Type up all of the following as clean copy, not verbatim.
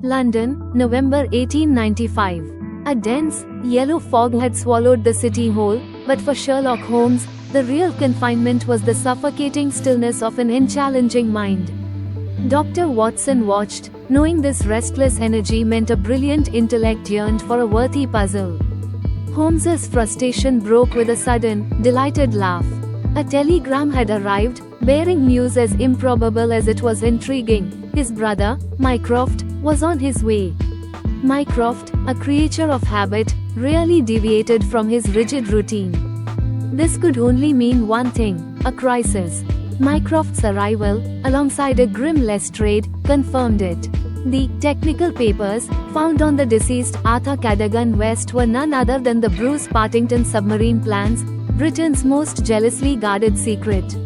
London, November 1895. A dense, yellow fog had swallowed the city whole, but for Sherlock Holmes, the real confinement was the suffocating stillness of an unchallenging mind. Dr. Watson watched, knowing this restless energy meant a brilliant intellect yearned for a worthy puzzle. Holmes's frustration broke with a sudden, delighted laugh. A telegram had arrived, bearing news as improbable as it was intriguing. His brother, Mycroft, was on his way. Mycroft, a creature of habit, rarely deviated from his rigid routine. This could only mean one thing: a crisis. Mycroft's arrival, alongside a grim Lestrade, confirmed it. The technical papers found on the deceased Arthur Cadogan West were none other than the Bruce Partington submarine plans, Britain's most jealously guarded secret.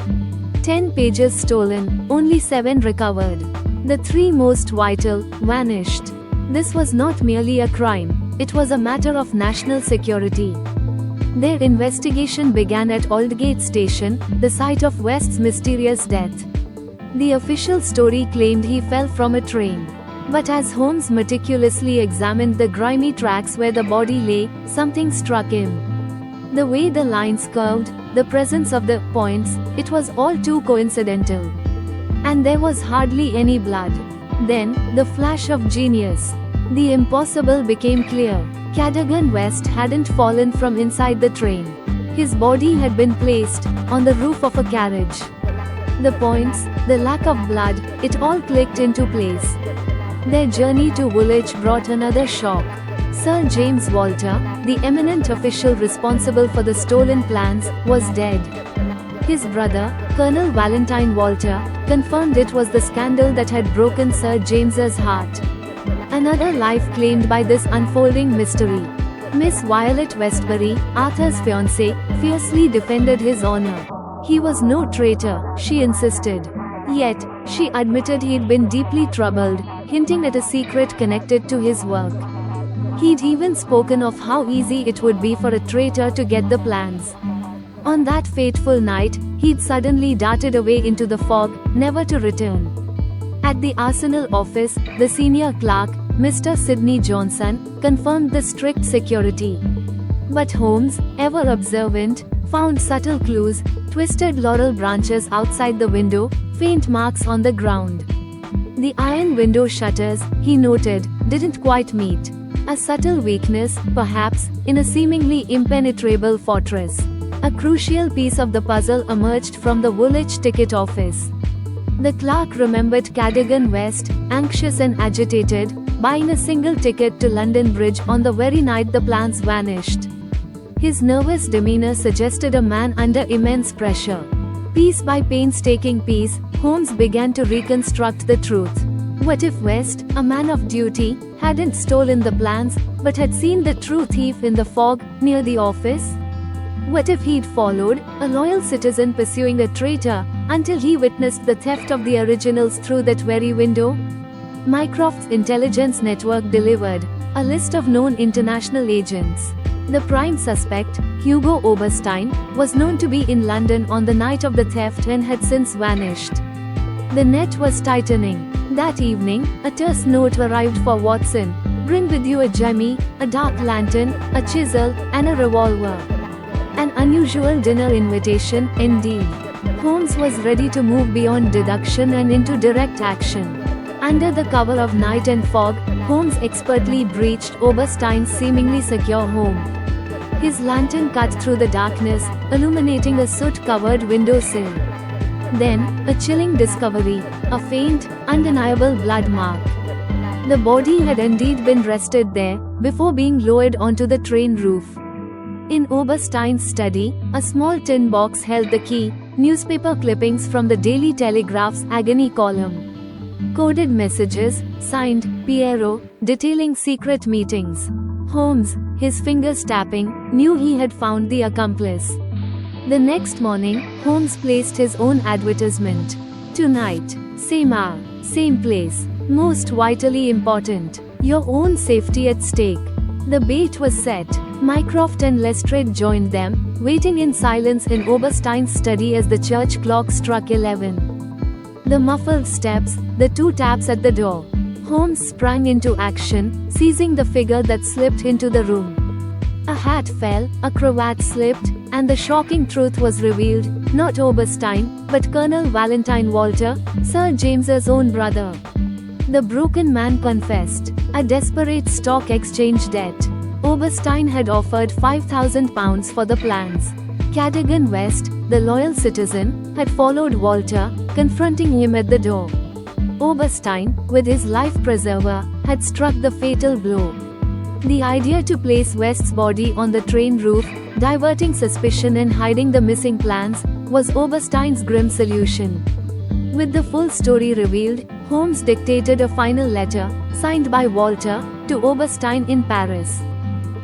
10 pages stolen, only 7 recovered. The 3 most vital vanished. This was not merely a crime, it was a matter of national security. Their investigation began at Aldgate Station, the site of West's mysterious death. The official story claimed he fell from a train. But as Holmes meticulously examined the grimy tracks where the body lay, something struck him. The way the lines curved, the presence of the points, it was all too coincidental. And there was hardly any blood. Then, the flash of genius. The impossible became clear. Cadogan West hadn't fallen from inside the train. His body had been placed on the roof of a carriage. The points, the lack of blood, it all clicked into place. Their journey to Woolwich brought another shock. Sir James Walter, the eminent official responsible for the stolen plans, was dead. His brother, Colonel Valentine Walter, confirmed it was the scandal that had broken Sir James's heart. Another life claimed by this unfolding mystery. Miss Violet Westbury, Arthur's fiancée, fiercely defended his honor. He was no traitor, she insisted. Yet, she admitted he'd been deeply troubled, hinting at a secret connected to his work. He'd even spoken of how easy it would be for a traitor to get the plans. On that fateful night, he'd suddenly darted away into the fog, never to return. At the Arsenal office, the senior clerk, Mr. Sidney Johnson, confirmed the strict security. But Holmes, ever observant, found subtle clues: twisted laurel branches outside the window, faint marks on the ground. The iron window shutters, he noted, didn't quite meet. A subtle weakness, perhaps, in a seemingly impenetrable fortress. A crucial piece of the puzzle emerged from the Woolwich ticket office. The clerk remembered Cadogan West, anxious and agitated, buying a single ticket to London Bridge on the very night the plans vanished. His nervous demeanor suggested a man under immense pressure. Piece by painstaking piece, Holmes began to reconstruct the truth. What if West, a man of duty, hadn't stolen the plans, but had seen the true thief in the fog, near the office? What if he'd followed, a loyal citizen pursuing a traitor, until he witnessed the theft of the originals through that very window? Mycroft's intelligence network delivered a list of known international agents. The prime suspect, Hugo Oberstein, was known to be in London on the night of the theft and had since vanished. The net was tightening. That evening, a terse note arrived for Watson. Bring with you a jemmy, a dark lantern, a chisel, and a revolver. An unusual dinner invitation, indeed. Holmes was ready to move beyond deduction and into direct action. Under the cover of night and fog, Holmes expertly breached Oberstein's seemingly secure home. His lantern cut through the darkness, illuminating a soot-covered windowsill. Then, a chilling discovery: a faint, undeniable blood mark. The body had indeed been rested there, before being lowered onto the train roof. In Oberstein's study, a small tin box held the key, newspaper clippings from the Daily Telegraph's agony column. Coded messages, signed, Piero, detailing secret meetings. Holmes, his fingers tapping, knew he had found the accomplice. The next morning, Holmes placed his own advertisement. Tonight, same hour, same place. Most vitally important, your own safety at stake. The bait was set. Mycroft and Lestrade joined them, waiting in silence in Oberstein's study as the church clock struck 11. The muffled steps, the 2 taps at the door. Holmes sprang into action, seizing the figure that slipped into the room. A hat fell, a cravat slipped, and the shocking truth was revealed: not Oberstein, but Colonel Valentine Walter, Sir James's own brother. The broken man confessed. A desperate stock exchange debt. Oberstein had offered £5,000 for the plans. Cadogan West, the loyal citizen, had followed Walter, confronting him at the door. Oberstein, with his life preserver, had struck the fatal blow. The idea to place West's body on the train roof, diverting suspicion and hiding the missing plans, was Oberstein's grim solution. With the full story revealed, Holmes dictated a final letter, signed by Walter, to Oberstein in Paris.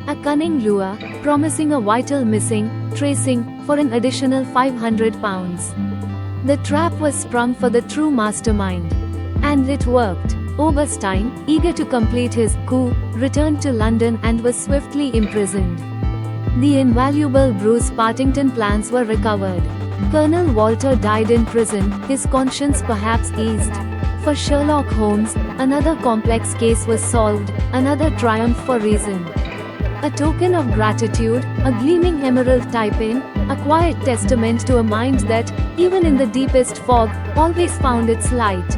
A cunning lure, promising a vital missing, tracing, for an additional £500. The trap was sprung for the true mastermind. And it worked. Oberstein, eager to complete his coup, returned to London and was swiftly imprisoned. The invaluable Bruce Partington plans were recovered. Colonel Walter died in prison, his conscience perhaps eased. For Sherlock Holmes, another complex case was solved, another triumph for reason. A token of gratitude, a gleaming emerald type-in, a quiet testament to a mind that, even in the deepest fog, always found its light.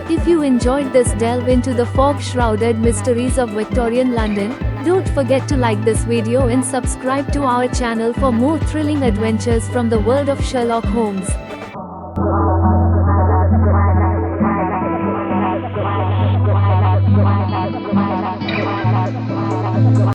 If you enjoyed this delve into the fog-shrouded mysteries of Victorian London, don't forget to like this video and subscribe to our channel for more thrilling adventures from the world of Sherlock Holmes.